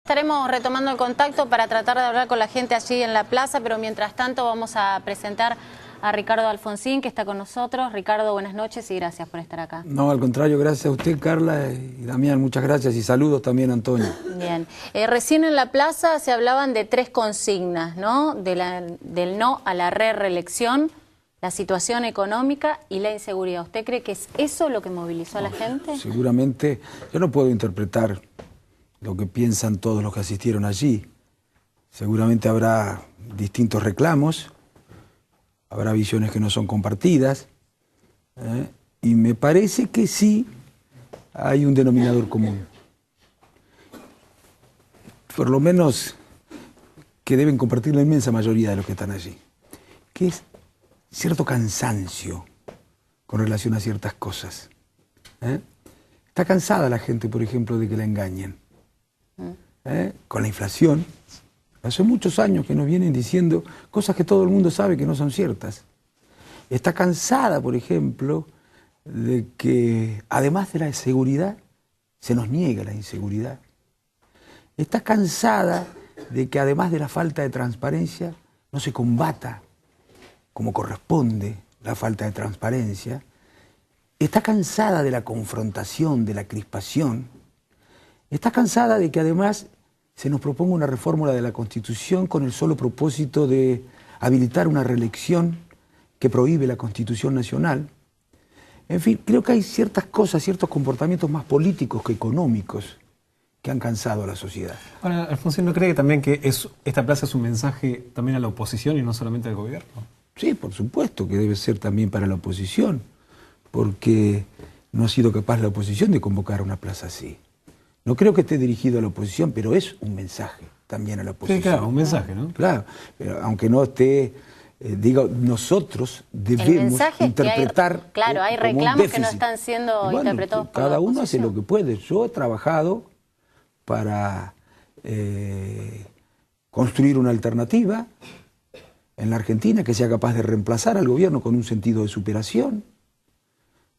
Estaremos retomando el contacto para tratar de hablar con la gente allí en la plaza, pero mientras tanto vamos a presentar a Ricardo Alfonsín, que está con nosotros. Ricardo, buenas noches y gracias por estar acá. No, al contrario, gracias a usted, Carla, y Damián, muchas gracias, y saludos también a Antonio. Bien. Recién en la plaza se hablaban de 3 consignas, ¿no? Del no a la reelección, la situación económica y la inseguridad. ¿Usted cree que es eso lo que movilizó a la gente? Seguramente, yo no puedo interpretar lo que piensan todos los que asistieron allí. Seguramente habrá distintos reclamos, habrá visiones que no son compartidas, y me parece que sí hay un denominador común. Por lo menos que deben compartir la inmensa mayoría de los que están allí, que es cierto cansancio con relación a ciertas cosas. Está cansada la gente, por ejemplo, de que la engañen. Con la inflación, hace muchos años que nos vienen diciendo cosas que todo el mundo sabe que no son ciertas. Está cansada, por ejemplo, de que además de la seguridad, se nos niega la inseguridad. Está cansada de que además de la falta de transparencia, no se combata como corresponde la falta de transparencia. Está cansada de la confrontación, de la crispación. Está cansada de que además se nos proponga una reforma de la Constitución con el solo propósito de habilitar una reelección que prohíbe la Constitución Nacional. En fin, creo que hay ciertas cosas, ciertos comportamientos más políticos que económicos que han cansado a la sociedad. Ahora, Alfonsín, ¿no cree que también que esta plaza es un mensaje también a la oposición y no solamente al gobierno? Sí, por supuesto que debe ser también para la oposición, porque no ha sido capaz la oposición de convocar una plaza así. No creo que esté dirigido a la oposición, pero es un mensaje también a la oposición. Sí, claro, un mensaje, ¿no? Claro, pero aunque no esté, digo, nosotros debemos interpretar. Claro, hay reclamos que no están siendo interpretados por cada uno hace lo que puede. Yo he trabajado para construir una alternativa en la Argentina que sea capaz de reemplazar al gobierno con un sentido de superación,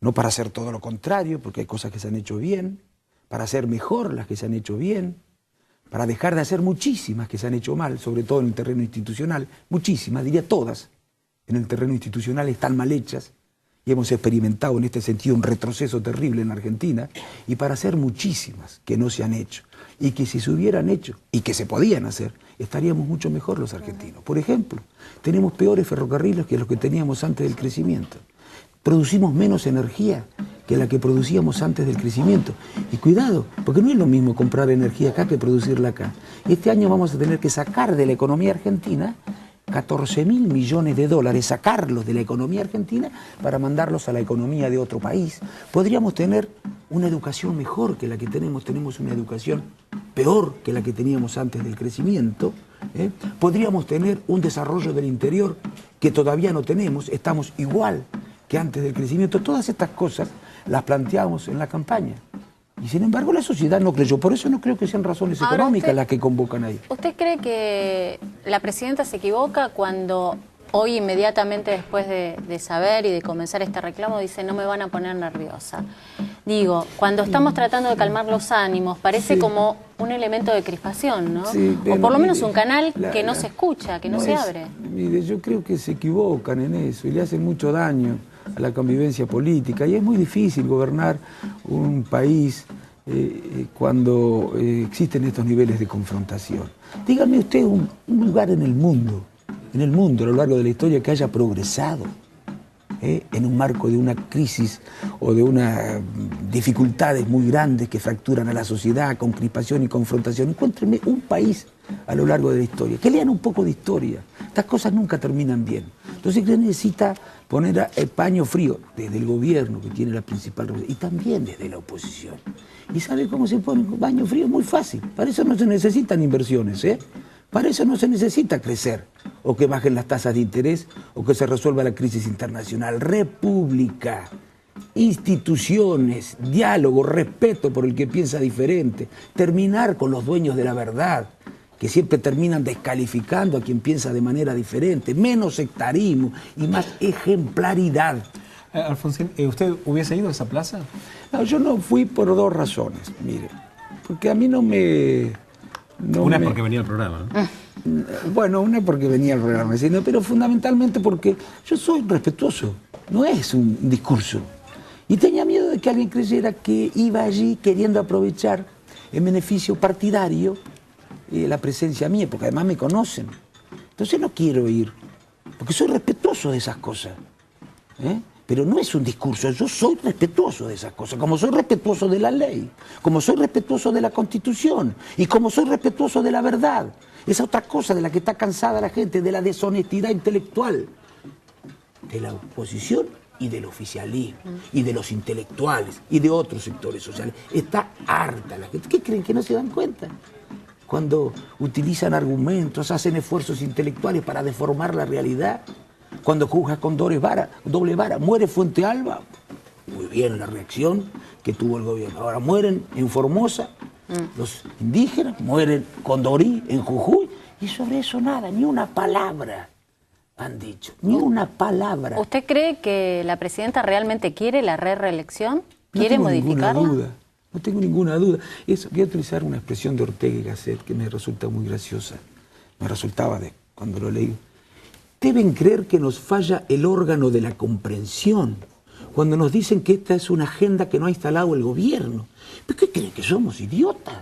no para hacer todo lo contrario, porque hay cosas que se han hecho bien, para hacer mejor las que se han hecho bien, para dejar de hacer muchísimas que se han hecho mal, sobre todo en el terreno institucional, muchísimas, diría todas, en el terreno institucional están mal hechas, y hemos experimentado en este sentido un retroceso terrible en la Argentina, y para hacer muchísimas que no se han hecho, y que si se hubieran hecho, y que se podían hacer, estaríamos mucho mejor los argentinos. Por ejemplo, tenemos peores ferrocarriles que los que teníamos antes del crecimiento. Producimos menos energía que la que producíamos antes del crecimiento. Y cuidado, porque no es lo mismo comprar energía acá que producirla acá. Este año vamos a tener que sacar de la economía argentina 14.000 millones de dólares, sacarlos de la economía argentina para mandarlos a la economía de otro país. Podríamos tener una educación mejor que la que tenemos una educación peor que la que teníamos antes del crecimiento. Podríamos tener un desarrollo del interior que todavía no tenemos, estamos igual que antes del crecimiento. Todas estas cosas las planteamos en la campaña. Y sin embargo la sociedad no creyó. Por eso no creo que sean razones económicas las que convocan ahí. ¿Usted cree que la presidenta se equivoca cuando hoy inmediatamente después de saber y de comenzar este reclamo dice no me van a poner nerviosa? Digo, cuando estamos tratando de calmar los ánimos parece como un elemento de crispación, ¿no? Sí, o por lo menos un canal que no se escucha, que no se abre. Mire, yo creo que se equivocan en eso y le hacen mucho daño a la convivencia política, y es muy difícil gobernar un país cuando existen estos niveles de confrontación. Dígame usted un lugar en el mundo a lo largo de la historia que haya progresado en un marco de una crisis o de unas dificultades muy grandes que fracturan a la sociedad con crispación y confrontación. Encuéntrenme un país a lo largo de la historia, que lean un poco de historia. Estas cosas nunca terminan bien. Entonces usted necesita poner el paño frío desde el gobierno, que tiene la principal responsabilidad, y también desde la oposición. ¿Y sabe cómo se pone un baño frío? Muy fácil. Para eso no se necesitan inversiones, Para eso no se necesita crecer, o que bajen las tasas de interés, o que se resuelva la crisis internacional. República, instituciones, diálogo, respeto por el que piensa diferente, terminar con los dueños de la verdad, que siempre terminan descalificando a quien piensa de manera diferente, menos sectarismo y más ejemplaridad. Alfonsín, ¿usted hubiese ido a esa plaza? No, yo no fui por 2 razones, mire, porque a mí no me Una es porque venía al programa, ¿no? Bueno, una es porque venía al programa, sino, pero fundamentalmente porque yo soy respetuoso, no es un discurso. Y tenía miedo de que alguien creyera que iba allí queriendo aprovechar en beneficio partidario la presencia mía, porque además me conocen. Entonces no quiero ir, porque soy respetuoso de esas cosas. Pero no es un discurso, yo soy respetuoso de esas cosas, como soy respetuoso de la ley, como soy respetuoso de la Constitución y como soy respetuoso de la verdad. Esa otra cosa de la que está cansada la gente, de la deshonestidad intelectual, de la oposición y del oficialismo, y de los intelectuales, y de otros sectores sociales. Está harta la gente. ¿Qué creen que no se dan cuenta? Cuando utilizan argumentos, hacen esfuerzos intelectuales para deformar la realidad, cuando juzgas con doble vara, muere Fuente Alba, muy bien la reacción que tuvo el gobierno. Ahora mueren en Formosa los indígenas, mueren Condorí en Jujuy, y sobre eso nada, ni una palabra han dicho, ni una palabra. ¿Usted cree que la presidenta realmente quiere la reelección? ¿Quiere modificarla? No tengo ninguna duda, no tengo ninguna duda. Voy a utilizar una expresión de Ortega y Gasset que me resulta muy graciosa, me resultaba cuando lo leí. Deben creer que nos falla el órgano de la comprensión cuando nos dicen que esta es una agenda que no ha instalado el gobierno. ¿Pero qué creen, que somos idiotas?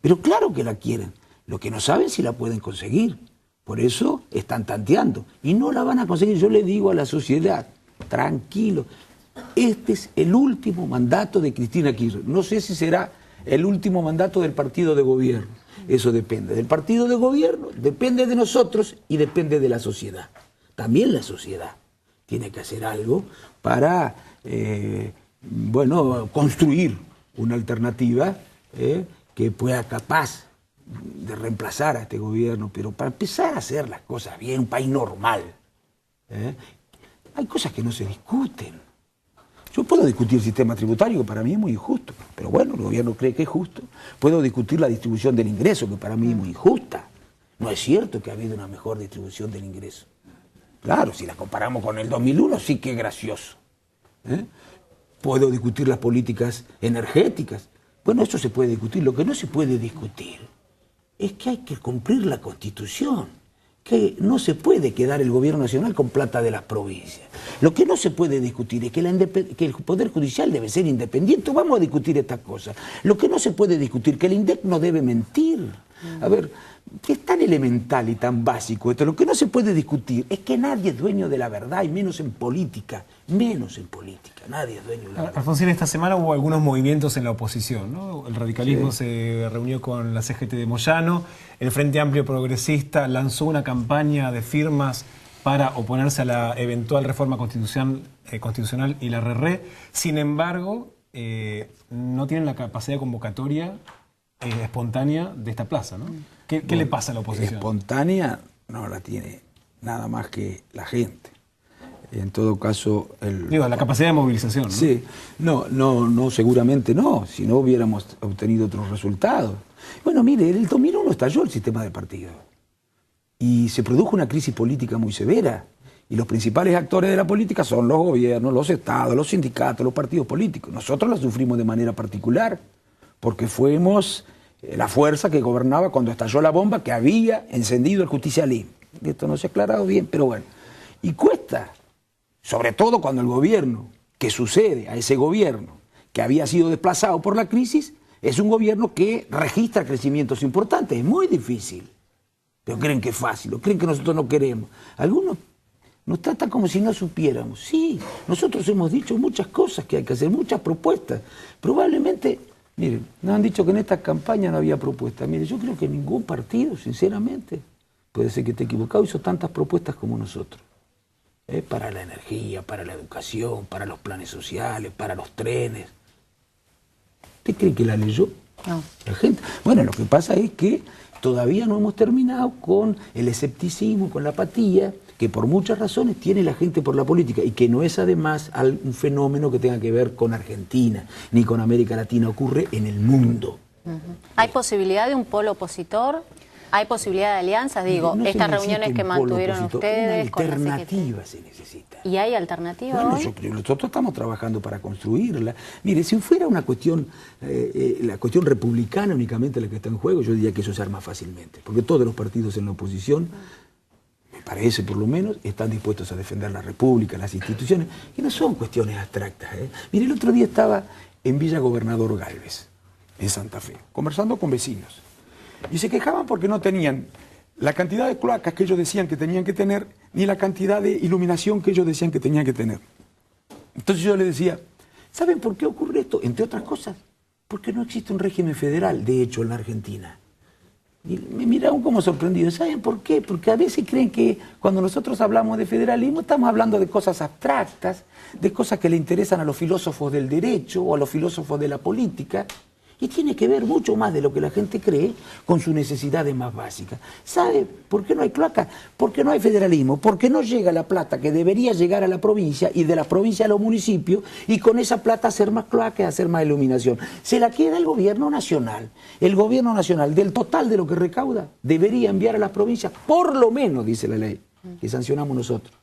Pero claro que la quieren. Lo que no saben si la pueden conseguir. Por eso están tanteando. Y no la van a conseguir. Yo le digo a la sociedad, tranquilo, este es el último mandato de Cristina Kirchner. No sé si será el último mandato del partido de gobierno. Eso depende del partido de gobierno, depende de nosotros y depende de la sociedad. También la sociedad tiene que hacer algo para, construir una alternativa que pueda capaz de reemplazar a este gobierno, pero para empezar a hacer las cosas bien, un país normal. Hay cosas que no se discuten. Yo puedo discutir el sistema tributario, que para mí es muy injusto, pero bueno, el gobierno cree que es justo. Puedo discutir la distribución del ingreso, que para mí es muy injusta. No es cierto que ha habido una mejor distribución del ingreso. Claro, si la comparamos con el 2001, sí que es gracioso. Puedo discutir las políticas energéticas. Bueno, eso se puede discutir. Lo que no se puede discutir es que hay que cumplir la Constitución, que no se puede quedar el gobierno nacional con plata de las provincias. Lo que no se puede discutir es que el Poder Judicial debe ser independiente. Vamos a discutir estas cosas. Lo que no se puede discutir es que el INDEC no debe mentir. A ver, es tan elemental y tan básico esto. Lo que no se puede discutir es que nadie es dueño de la verdad, y menos en política. Menos en política. Nadie es dueño de la verdad. Alfonsín, esta semana hubo algunos movimientos en la oposición, ¿no? El radicalismo se reunió con la CGT de Moyano, el Frente Amplio Progresista lanzó una campaña de firmas para oponerse a la eventual reforma constitucional y la RERRE. Sin embargo, no tienen la capacidad de convocatoria espontánea de esta plaza, ¿no? ¿Qué le pasa a la oposición? Espontánea no la tiene nada más que la gente. En todo caso... la capacidad de movilización, ¿no? Sí, no, seguramente no, si no hubiéramos obtenido otros resultados. Bueno, mire, en el 2001 estalló el sistema de partidos y se produjo una crisis política muy severa, y los principales actores de la política son los gobiernos, los estados, los sindicatos, los partidos políticos. Nosotros la sufrimos de manera particular porque fuimos la fuerza que gobernaba cuando estalló la bomba que había encendido el justicialismo. Esto no se ha aclarado bien, pero bueno. Y cuesta, sobre todo cuando el gobierno que sucede a ese gobierno que había sido desplazado por la crisis es un gobierno que registra crecimientos importantes. Es muy difícil. Pero creen que es fácil, o creen que nosotros no queremos. Algunos nos tratan como si no supiéramos. Sí, nosotros hemos dicho muchas cosas que hay que hacer, muchas propuestas. Probablemente, miren, nos han dicho que en esta campaña no había propuestas. Miren, yo creo que ningún partido, sinceramente, puede ser que esté equivocado, hizo tantas propuestas como nosotros. Para la energía, para la educación, para los planes sociales, para los trenes. ¿Usted cree que la leyó? No. La gente. Bueno, lo que pasa es que todavía no hemos terminado con el escepticismo, con la apatía, que por muchas razones tiene la gente por la política, y que no es además un fenómeno que tenga que ver con Argentina, ni con América Latina, ocurre en el mundo. ¿Hay posibilidad de un polo opositor? ¿Hay posibilidad de alianzas? Digo, No se estas necesita reuniones que un polo mantuvieron opositor, ustedes con una la alternativa se necesita. ¿Y hay alternativa Bueno, hoy? yo creo que nosotros estamos trabajando para construirla. Mire, si fuera una cuestión, la cuestión republicana únicamente la que está en juego, yo diría que eso se arma fácilmente, porque todos los partidos en la oposición, me parece por lo menos, están dispuestos a defender la República, las instituciones, y no son cuestiones abstractas. Mire, el otro día estaba en Villa Gobernador Galvez, en Santa Fe, conversando con vecinos, y se quejaban porque no tenían la cantidad de cloacas que ellos decían que tenían que tener, ni la cantidad de iluminación que ellos decían que tenían que tener. Entonces yo les decía, ¿saben por qué ocurre esto? Entre otras cosas, porque no existe un régimen federal, de hecho, en la Argentina. Y me miraron como sorprendidos. ¿Saben por qué? Porque a veces creen que cuando nosotros hablamos de federalismo estamos hablando de cosas abstractas, de cosas que le interesan a los filósofos del derecho o a los filósofos de la política. Y tiene que ver mucho más de lo que la gente cree con sus necesidades más básicas. ¿Sabe por qué no hay cloaca? Porque no hay federalismo, porque no llega la plata que debería llegar a la provincia y de la provincia a los municipios y con esa plata hacer más cloacas, hacer más iluminación. Se la queda el gobierno nacional. El gobierno nacional, del total de lo que recauda, debería enviar a las provincias, por lo menos, dice la ley, que sancionamos nosotros.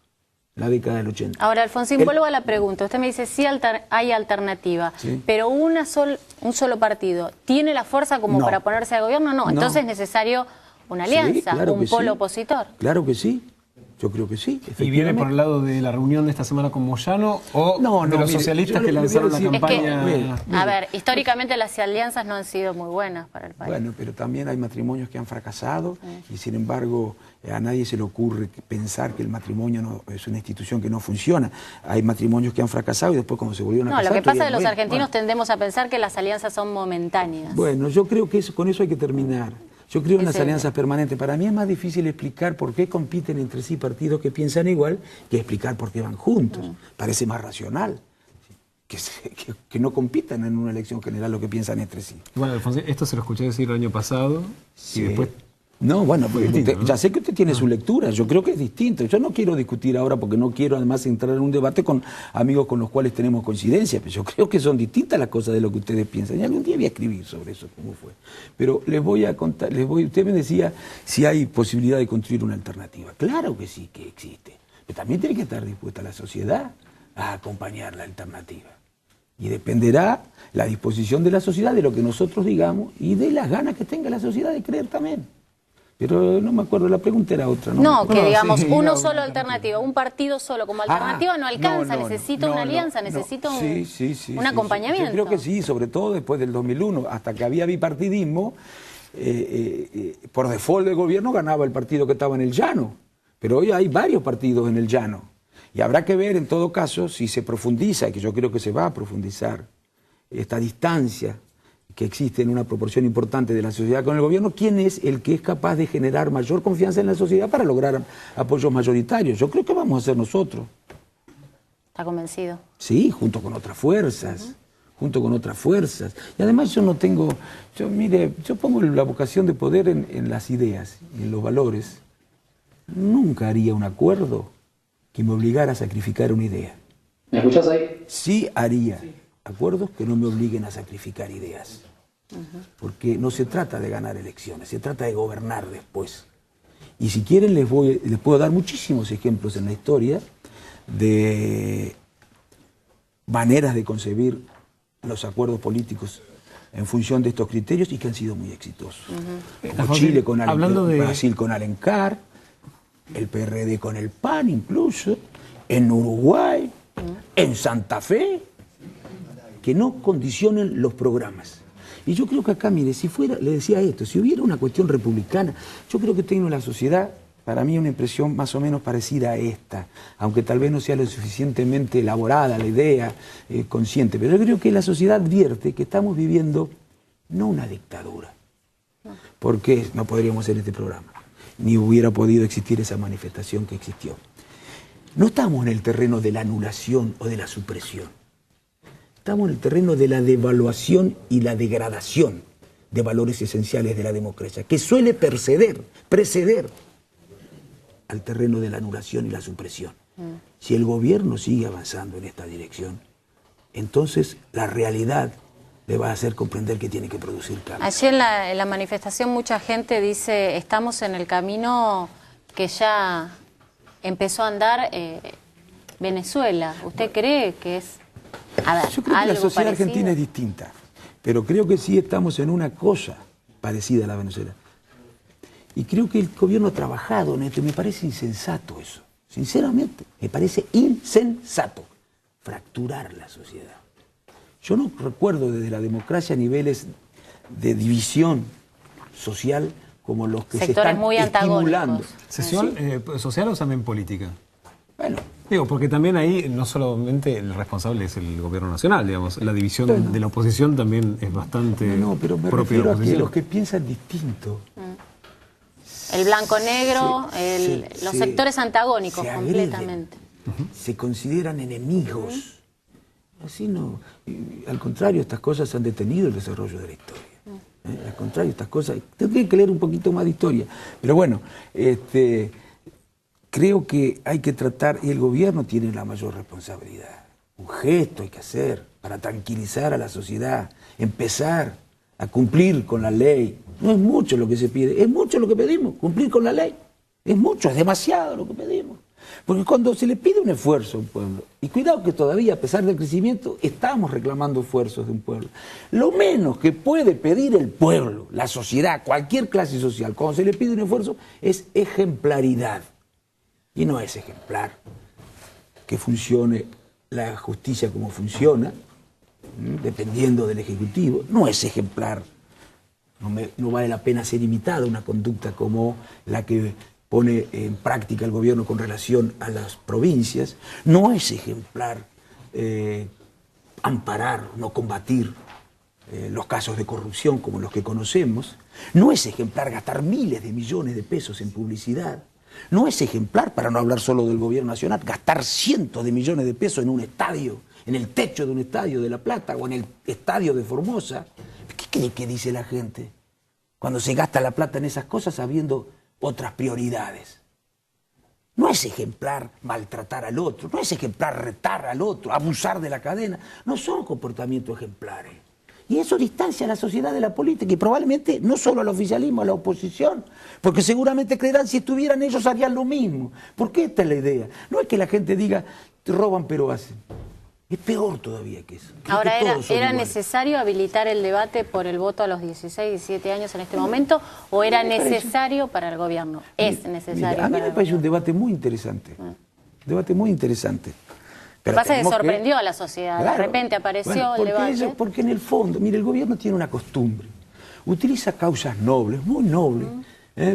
La década del 80. Ahora, Alfonsín, vuelvo a la pregunta. Usted me dice, sí hay alternativa, sí, pero un solo partido, ¿tiene la fuerza como para ponerse al gobierno? No, entonces es necesario una alianza, sí, claro un polo opositor. Claro que sí, yo creo que sí. ¿Y viene por el lado de la reunión de esta semana con Moyano o de los socialistas que lanzaron la campaña? A ver, históricamente las alianzas no han sido muy buenas para el país. Bueno, pero también hay matrimonios que han fracasado y sin embargo a nadie se le ocurre pensar que el matrimonio no, es una institución que no funciona. Hay matrimonios que han fracasado y después cuando se volvieron a casar... No, lo que pasa es que los bien, argentinos tendemos a pensar que las alianzas son momentáneas. Bueno, yo creo que con eso hay que terminar. Yo creo en las alianzas permanentes. Para mí es más difícil explicar por qué compiten entre sí partidos que piensan igual que explicar por qué van juntos. Parece más racional que no compitan en una elección general lo que piensan entre sí. Bueno, Alfonsín, esto se lo escuché decir el año pasado y después... No, bueno, pues distinto, ¿no? Ya sé que usted tiene su lectura, yo creo que es distinto. Yo no quiero discutir ahora porque no quiero además entrar en un debate con amigos con los cuales tenemos coincidencia, pero yo creo que son distintas las cosas de lo que ustedes piensan. Y algún día voy a escribir sobre eso, cómo fue. Pero les voy a contar, usted me decía si hay posibilidad de construir una alternativa. Claro que sí que existe, pero también tiene que estar dispuesta la sociedad a acompañar la alternativa. Y dependerá la disposición de la sociedad, de lo que nosotros digamos y de las ganas que tenga la sociedad de creer también. Pero no me acuerdo, la pregunta era otra. No, que digamos, uno solo alternativa, un partido solo como alternativa no alcanza, necesita una alianza, necesita un acompañamiento. Yo creo que sí, sobre todo después del 2001, hasta que había bipartidismo, por default del gobierno ganaba el partido que estaba en el llano, pero hoy hay varios partidos en el llano. Y habrá que ver en todo caso si se profundiza, que yo creo que se va a profundizar, esta distancia que existe en una proporción importante de la sociedad con el gobierno, ¿quién es el que es capaz de generar mayor confianza en la sociedad para lograr apoyos mayoritarios? Yo creo que vamos a ser nosotros. ¿Está convencido? Sí, junto con otras fuerzas, junto con otras fuerzas. Y además yo no tengo, mire, yo pongo la vocación de poder en las ideas y en los valores. Nunca haría un acuerdo que me obligara a sacrificar una idea. ¿Me escuchás ahí? Sí haría acuerdos que no me obliguen a sacrificar ideas. Porque no se trata de ganar elecciones, se trata de gobernar después. Y si quieren les puedo dar muchísimos ejemplos en la historia de maneras de concebir los acuerdos políticos en función de estos criterios y que han sido muy exitosos. Como Chile con Brasil con Alencar, el PRD con el PAN incluso, en Uruguay, en Santa Fe, que no condicionen los programas. Y yo creo que acá, mire, si fuera, le decía esto, si hubiera una cuestión republicana, yo creo que tengo en la sociedad, para mí, una impresión más o menos parecida a esta, aunque tal vez no sea lo suficientemente elaborada la idea, consciente, pero yo creo que la sociedad advierte que estamos viviendo no una dictadura, porque no podríamos hacer este programa, ni hubiera podido existir esa manifestación que existió. No estamos en el terreno de la anulación o de la supresión. Estamos en el terreno de la devaluación y la degradación de valores esenciales de la democracia, que suele preceder al terreno de la anulación y la supresión. Si el gobierno sigue avanzando en esta dirección, entonces la realidad le va a hacer comprender que tiene que producir cambios. Ayer en la manifestación mucha gente dice, estamos en el camino que ya empezó a andar Venezuela. ¿Usted cree que es Yo creo que la sociedad argentina es distinta, pero creo que sí estamos en una cosa parecida a la Venezuela. Y creo que el gobierno ha trabajado en esto, me parece insensato eso. Sinceramente, me parece insensato fracturar la sociedad. Yo no recuerdo desde la democracia niveles de división social como los que sectores se están muy estimulando. ¿Social o también política? Bueno, Digo, porque también ahí no solamente el responsable es el gobierno nacional, digamos, la división de la oposición también es bastante no, pero me propia de la refiero a que oposición. los que piensan distinto. El blanco-negro, los sectores antagónicos se agreden, completamente. se consideran enemigos. Así no. Al contrario, estas cosas han detenido el desarrollo de la historia. Al contrario, estas cosas... Tendría que leer un poquito más de historia. Pero bueno, creo que hay que tratar, y el gobierno tiene la mayor responsabilidad. Un gesto hay que hacer para tranquilizar a la sociedad, empezar a cumplir con la ley. No es mucho lo que se pide, es mucho lo que pedimos, cumplir con la ley. Es mucho, es demasiado lo que pedimos. Porque cuando se le pide un esfuerzo a un pueblo, y cuidado que todavía a pesar del crecimiento estamos reclamando esfuerzos de un pueblo, lo menos que puede pedir el pueblo, la sociedad, cualquier clase social, cuando se le pide un esfuerzo es ejemplaridad. Y no es ejemplar que funcione la justicia como funciona, dependiendo del Ejecutivo, no es ejemplar. No vale la pena ser imitada una conducta como la que pone en práctica el gobierno con relación a las provincias. No es ejemplar amparar, no combatir los casos de corrupción como los que conocemos. No es ejemplar gastar miles de millones de pesos en publicidad. No es ejemplar, para no hablar solo del gobierno nacional, gastar cientos de millones de pesos en un estadio, en el techo de un estadio de La Plata o en el estadio de Formosa. ¿Qué cree que dice la gente cuando se gasta la plata en esas cosas habiendo otras prioridades? No es ejemplar maltratar al otro, no es ejemplar retar al otro, abusar de la cadena. No son comportamientos ejemplares. Y eso distancia a la sociedad de la política y probablemente no solo al oficialismo, a la oposición. Porque seguramente creerán si estuvieran ellos harían lo mismo. Porque esta es la idea. No es que la gente diga, te roban pero hacen. Es peor todavía que eso. Ahora, ¿era necesario habilitar el debate por el voto a los 16, 17 años en este momento? ¿O era necesario para el gobierno? Es necesario. A mí me parece un debate muy interesante. Un debate muy interesante. Lo que pasa es que sorprendió a la sociedad. Claro, de repente apareció el debate. Porque en el fondo, mire, el gobierno tiene una costumbre. Utiliza causas nobles, muy nobles,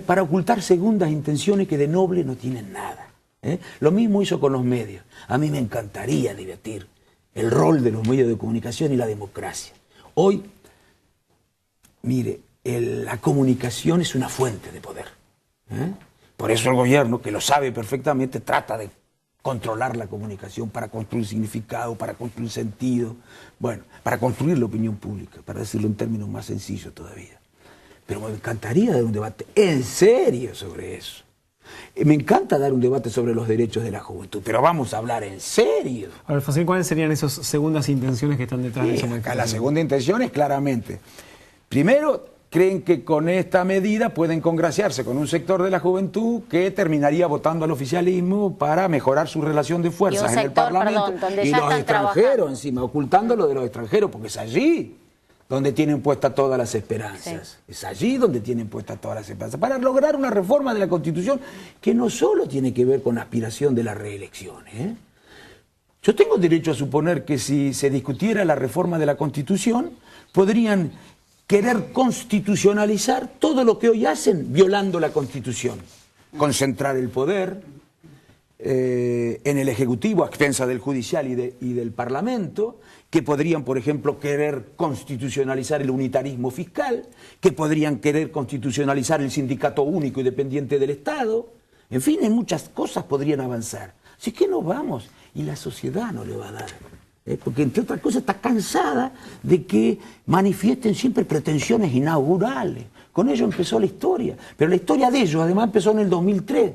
para ocultar segundas intenciones que de noble no tienen nada. Lo mismo hizo con los medios. A mí me encantaría debatir el rol de los medios de comunicación y la democracia. Hoy, mire, la comunicación es una fuente de poder. Por eso el gobierno, que lo sabe perfectamente, trata de controlar la comunicación para construir significado, para construir sentido, bueno, para construir la opinión pública, para decirlo en términos más sencillos todavía. Pero me encantaría dar un debate en serio sobre eso. Me encanta dar un debate sobre los derechos de la juventud, pero vamos a hablar en serio. A ver, Fácil, ¿cuáles serían esas segundas intenciones que están detrás de esa manifestación? La segunda intención es claramente, primero, creen que con esta medida pueden congraciarse con un sector de la juventud que terminaría votando al oficialismo para mejorar su relación de fuerzas en el Parlamento. Donde y ya los extranjeros encima, ocultando lo de los extranjeros, porque es allí donde tienen puestas todas las esperanzas. Sí. Es allí donde tienen puestas todas las esperanzas. Para lograr una reforma de la Constitución que no solo tiene que ver con la aspiración de la reelección. Yo tengo derecho a suponer que si se discutiera la reforma de la Constitución, podrían querer constitucionalizar todo lo que hoy hacen violando la Constitución. Concentrar el poder en el Ejecutivo a expensas del Judicial y del Parlamento, que podrían, por ejemplo, querer constitucionalizar el unitarismo fiscal, que podrían querer constitucionalizar el sindicato único y dependiente del Estado. En fin, en muchas cosas podrían avanzar. Así que no vamos, y la sociedad no le va a dar. Porque, entre otras cosas, está cansada de que manifiesten siempre pretensiones inaugurales. Con ello empezó la historia. Pero la historia de ellos, además, empezó en el 2003.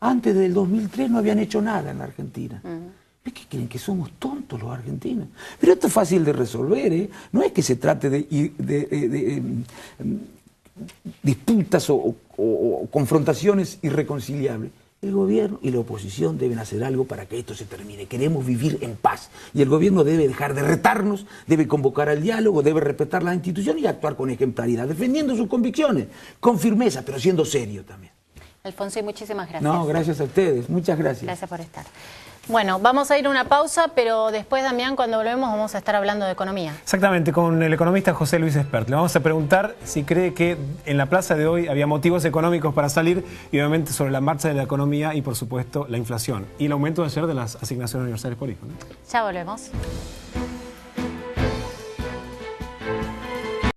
Antes del 2003 no habían hecho nada en la Argentina. ¿Es que creen que somos tontos los argentinos? Pero esto es fácil de resolver, ¿eh? No es que se trate de disputas o confrontaciones irreconciliables. El gobierno y la oposición deben hacer algo para que esto se termine. Queremos vivir en paz. Y el gobierno debe dejar de retarnos, debe convocar al diálogo, debe respetar las instituciones y actuar con ejemplaridad, defendiendo sus convicciones, con firmeza, pero siendo serio también. Alfonsín, muchísimas gracias. No, gracias a ustedes. Muchas gracias. Gracias por estar. Bueno, vamos a ir a una pausa, pero después, Damián, cuando volvemos vamos a estar hablando de economía. Exactamente, con el economista José Luis Espert. Le vamos a preguntar si cree que en la plaza de hoy había motivos económicos para salir y obviamente sobre la marcha de la economía y por supuesto la inflación y el aumento de ayer de las asignaciones universales por hijo, ¿no? Ya volvemos.